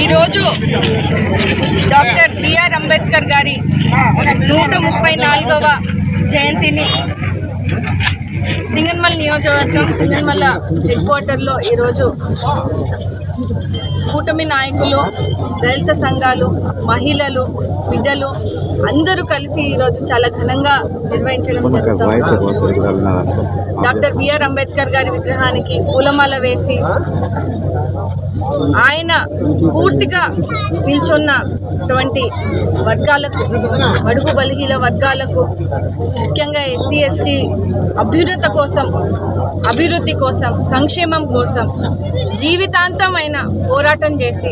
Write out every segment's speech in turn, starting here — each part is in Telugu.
ఈరోజు డాక్టర్ బిఆర్ అంబేద్కర్ గారి 134వ జయంతిని సింగనమల నియోజకవర్గం సింగనమల హెడ్ క్వార్టర్లో ఈరోజు కూటమి నాయకులు, దళిత సంఘాలు, మహిళలు, బిడ్డలు అందరూ కలిసి ఈరోజు చాలా ఘనంగా నిర్వహించడం జరుగుతుంది. డాక్టర్ బిఆర్ అంబేద్కర్ గారి విగ్రహానికి పూలమాల వేసి ఆయన స్ఫూర్తిగా నిల్చున్నటువంటి వర్గాలకు, బడుగు బలహీన వర్గాలకు, ముఖ్యంగా ఎస్సీ ఎస్టీ అభివృద్ధి కోసం, సంక్షేమం కోసం జీవితాంతమైన పోరాటం చేసి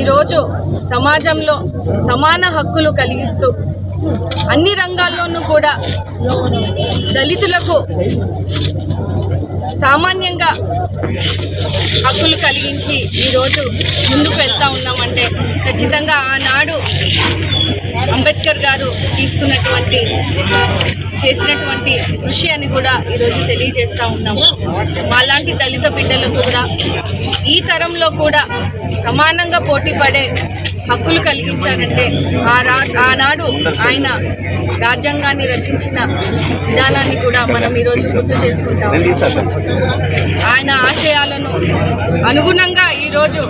ఈరోజు సమాజంలో సమాన హక్కులు కలిగిస్తూ అన్ని రంగాల్లోనూ కూడా దళితులకు సామాన్యంగా హక్కులు కలిగించి ఈరోజు ముందుకు వెళ్తూ ఉన్నామంటే ఖచ్చితంగా ఆనాడు అంబేద్కర్ గారు చేసినటువంటి కృషి అని కూడా ఈరోజు తెలియజేస్తూ ఉన్నాము. మాలాంటి దళిత బిడ్డలకు కూడా ఈ తరంలో కూడా సమానంగా పోటీ పడే హక్కులు కలిగించారంటే ఆనాడు ఆయన రాజ్యాంగాన్ని రచించిన విధానాన్ని కూడా మనం ఈరోజు గుర్తు చేసుకుంటాం. ఆయన ఆశయాలను అనుగుణంగా ఈరోజు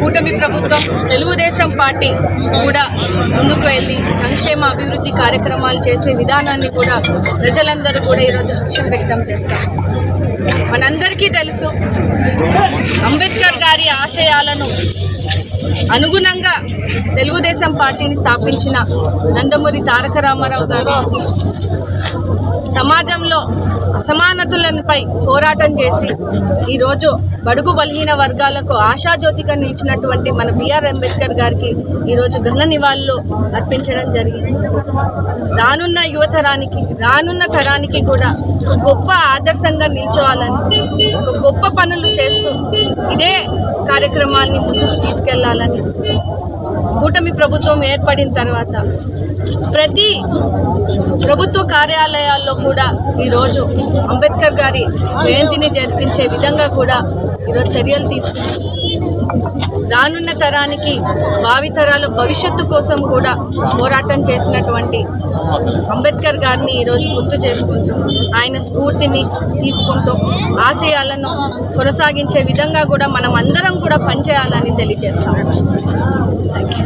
కూటమి ప్రభుత్వం, తెలుగుదేశం పార్టీ కూడా ముందుకు వెళ్ళి సంక్షేమ అభివృద్ధి కార్యక్రమాలు చేసే విధానాన్ని కూడా ప్రజలందరూ కూడా ఈరోజు హర్షం వ్యక్తం చేస్తారు. మనందరికీ తెలుసు, అంబేద్కర్ గారి ఆశయాలను అనుగుణంగా తెలుగుదేశం పార్టీని స్థాపించిన నందమూరి తారక రామారావు గారు సమాజంలో అసమానతలపై పోరాటం చేసి ఈరోజు బడుగు బలహీన వర్గాలకు ఆశాజ్యోతిగా నిలిచినటువంటి మన బిఆర్ అంబేద్కర్ గారికి ఈరోజు ఘన నివాళులు అర్పించడం జరిగింది. రానున్న యువతరానికి, రానున్న తరానికి కూడా ఒక గొప్ప ఆదర్శంగా నిల్చోవాలని, ఒక గొప్ప పనులు చేస్తూ ఇదే కార్యక్రమాన్ని ముందుకు తీసుకెళ్లాలని కూటమి ప్రభుత్వం ఏర్పడిన తర్వాత ప్రతి ప్రభుత్వ కార్యాలయాల్లో కూడా ఈరోజు అంబేద్కర్ గారి జయంతిని జరిపించే విధంగా కూడా ఈరోజు చర్యలు తీసుకుని రానున్న తరానికి, భావితరాల భవిష్యత్తు కోసం కూడా పోరాటం చేసినటువంటి అంబేద్కర్ గారిని ఈరోజు గుర్తు చేసుకుంటూ, ఆయన స్ఫూర్తిని తీసుకుంటూ ఆశయాలను కొనసాగించే విధంగా కూడా మనం అందరం కూడా పనిచేయాలని తెలియజేస్తాం. Thank you.